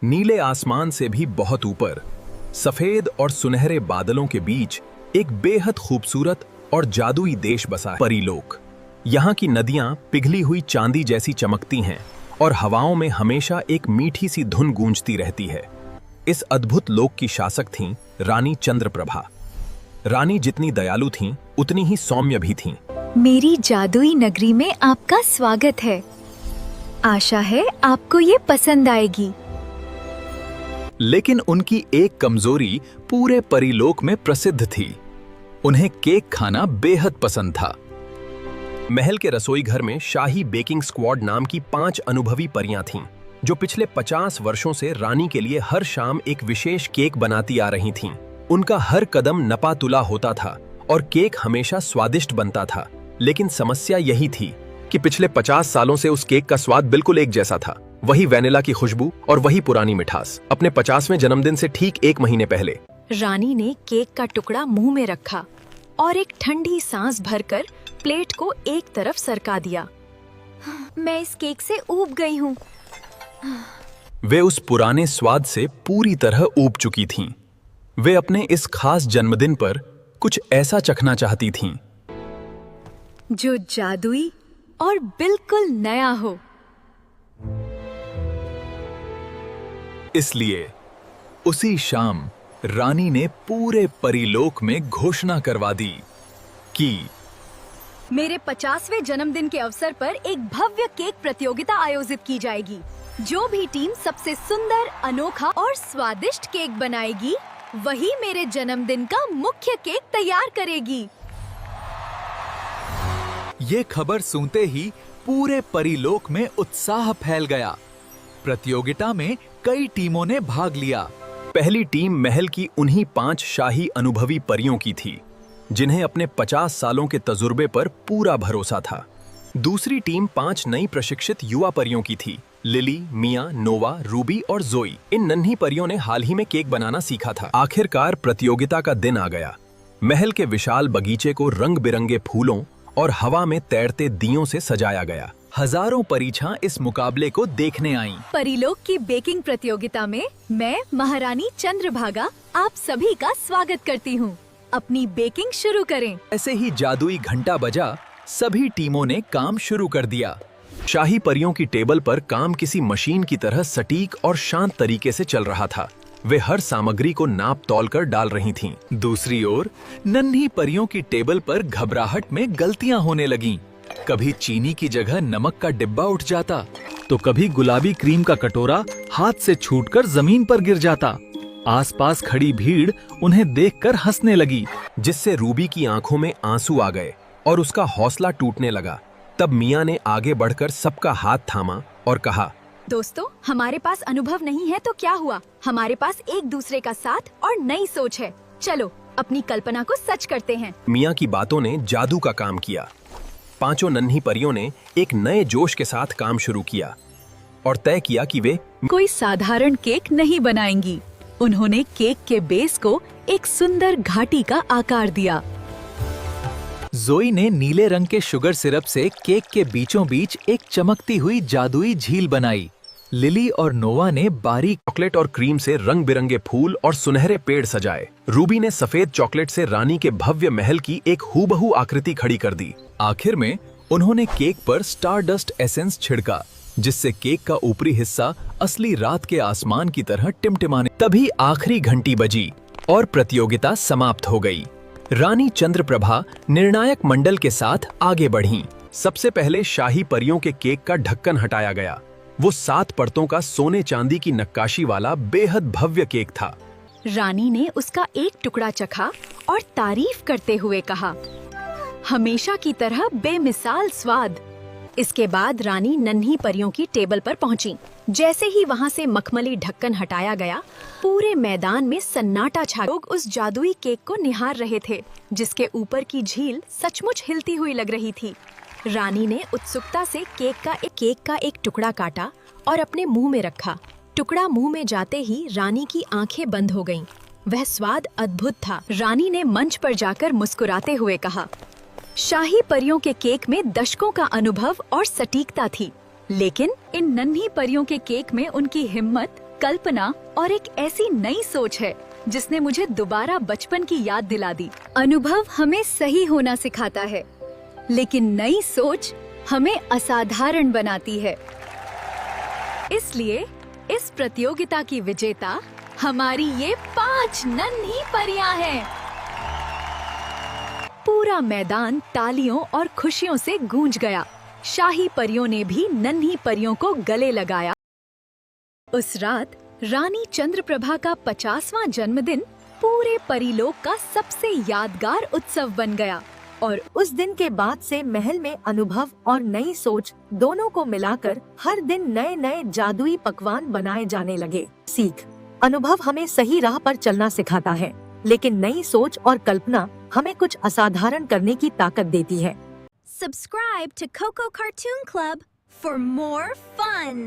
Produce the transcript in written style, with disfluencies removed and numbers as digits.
नीले आसमान से भी बहुत ऊपर, सफेद और सुनहरे बादलों के बीच एक बेहद खूबसूरत और जादुई देश बसा है, परीलोक। यहाँ की नदियाँ पिघली हुई चांदी जैसी चमकती हैं और हवाओं में हमेशा एक मीठी सी धुन गूंजती रहती है। इस अद्भुत लोक की शासक थीं रानी चंद्रप्रभा। रानी जितनी दयालु थीं, उतनी ही सौम्य भी थीं। मेरी जादुई नगरी में आपका स्वागत है। आशा है आपको ये पसंद आएगी। लेकिन उनकी एक कमजोरी पूरे परीलोक में प्रसिद्ध थी। उन्हें केक खाना बेहद पसंद था। महल के रसोई घर में शाही बेकिंग स्क्वाड नाम की 5 अनुभवी परियां थीं, जो पिछले 50 वर्षों से रानी के लिए हर शाम एक विशेष केक बनाती आ रही थीं। उनका हर कदम नपा तुला होता था और केक हमेशा स्वादिष्ट बनता था। लेकिन समस्या यही थी कि पिछले 50 सालों से उस केक का स्वाद बिल्कुल एक जैसा था। वही वैनिला की खुशबू और वही पुरानी मिठास। अपने 50वें जन्मदिन से ठीक 1 महीने पहले रानी ने केक का टुकड़ा मुंह में रखा और एक ठंडी सांस भरकर प्लेट को एक तरफ सरका दिया। मैं इस केक से ऊब गई हूँ। वे उस पुराने स्वाद से पूरी तरह ऊब चुकी थीं। वे अपने इस खास जन्मदिन पर कुछ ऐसा चखना चाहती थीं जो जादुई और बिल्कुल नया हो। इसलिए उसी शाम रानी ने पूरे परीलोक में घोषणा करवा दी कि मेरे 50वें जन्मदिन के अवसर पर एक भव्य केक प्रतियोगिता आयोजित की जाएगी। जो भी टीम सबसे सुंदर, अनोखा और स्वादिष्ट केक बनाएगी, वही मेरे जन्मदिन का मुख्य केक तैयार करेगी। ये खबर सुनते ही पूरे परीलोक में उत्साह फैल गया। प्रतियोगिता में कई टीमों ने भाग लिया। पहली टीम महल की उन्हीं 5 शाही अनुभवी परियों की थी, जिन्हें अपने 50 सालों के तजुर्बे पर पूरा भरोसा था। दूसरी टीम 5 नई प्रशिक्षित युवा परियों की थी, लिली, मिया, नोवा, रूबी और जोई। इन नन्ही परियों ने हाल ही में केक बनाना सीखा था। आखिरकार प्रतियोगिता का दिन आ गया। महल के विशाल बगीचे को रंग बिरंगे फूलों और हवा में तैरते दियों से सजाया गया। हजारों परीक्षां इस मुकाबले को देखने आईं। परीलोक की बेकिंग प्रतियोगिता में मैं महारानी चंद्रभागा आप सभी का स्वागत करती हूँ। अपनी बेकिंग शुरू करें। ऐसे ही जादुई घंटा बजा, सभी टीमों ने काम शुरू कर दिया। शाही परियों की टेबल पर काम किसी मशीन की तरह सटीक और शांत तरीके से चल रहा था। वे हर सामग्री को नाप तौल कर डाल रही थीं। दूसरी ओर नन्ही परियों की टेबल पर घबराहट में गलतियां होने लगीं। कभी चीनी की जगह नमक का डिब्बा उठ जाता, तो कभी गुलाबी क्रीम का कटोरा हाथ से छूटकर जमीन पर गिर जाता। आसपास खड़ी भीड़ उन्हें देखकर हंसने लगी, जिससे रूबी की आंखों में आंसू आ गए और उसका हौसला टूटने लगा। तब मिया ने आगे बढ़कर सबका हाथ थामा और कहा, दोस्तों, हमारे पास अनुभव नहीं है तो क्या हुआ, हमारे पास एक दूसरे का साथ और नई सोच है। चलो अपनी कल्पना को सच करते हैं। मिया की बातों ने जादू का काम किया। 5 नन्ही परियों ने एक नए जोश के साथ काम शुरू किया और तय किया कि वे कोई साधारण केक नहीं बनाएंगी। उन्होंने केक के बेस को एक सुंदर घाटी का आकार दिया। जोई ने नीले रंग के शुगर सिरप से केक के बीचों बीच एक चमकती हुई जादुई झील बनाई। लिली और नोवा ने बारीक चॉकलेट और क्रीम से रंग बिरंगे फूल और सुनहरे पेड़ सजाए। रूबी ने सफेद चॉकलेट से रानी के भव्य महल की एक हूबहू आकृति खड़ी कर दी। आखिर में उन्होंने केक पर स्टारडस्ट एसेंस छिड़का, जिससे केक का ऊपरी हिस्सा असली रात के आसमान की तरह टिमटिमाने। तभी आखिरी घंटी बजी और प्रतियोगिता समाप्त हो गई। रानी चंद्रप्रभा निर्णायक मंडल के साथ आगे बढ़ीं। सबसे पहले शाही परियों के केक का ढक्कन हटाया गया। वो 7 परतों का सोने चांदी की नक्काशी वाला बेहद भव्य केक था। रानी ने उसका एक टुकड़ा चखा और तारीफ करते हुए कहा, हमेशा की तरह बेमिसाल स्वाद। इसके बाद रानी नन्ही परियों की टेबल पर पहुंची। जैसे ही वहां से मखमली ढक्कन हटाया गया, पूरे मैदान में सन्नाटा छा। लोग उस जादुई केक को निहार रहे थे, जिसके ऊपर की झील सचमुच हिलती हुई लग रही थी। रानी ने उत्सुकता से केक का एक टुकड़ा काटा और अपने मुंह में रखा। टुकड़ा मुंह में जाते ही रानी की आंखें बंद हो गईं। वह स्वाद अद्भुत था। रानी ने मंच पर जाकर मुस्कुराते हुए कहा, शाही परियों के केक में दशकों का अनुभव और सटीकता थी, लेकिन इन नन्ही परियों के केक में उनकी हिम्मत कल्पना और एक ऐसी नई सोच है जिसने मुझे दोबारा बचपन की याद दिला दी। अनुभव हमें सही होना सिखाता है, लेकिन नई सोच हमें असाधारण बनाती है। इसलिए इस प्रतियोगिता की विजेता हमारी ये 5 नन्ही परियां हैं। पूरा मैदान तालियों और खुशियों से गूंज गया। शाही परियों ने भी नन्ही परियों को गले लगाया। उस रात रानी चंद्रप्रभा का 50वां जन्मदिन पूरे परीलोक का सबसे यादगार उत्सव बन गया। और उस दिन के बाद से महल में अनुभव और नई सोच दोनों को मिलाकर हर दिन नए नए जादुई पकवान बनाए जाने लगे। सीख: अनुभव हमें सही राह पर चलना सिखाता है, लेकिन नई सोच और कल्पना हमें कुछ असाधारण करने की ताकत देती है। Subscribe to Coco Cartoon Club for more fun.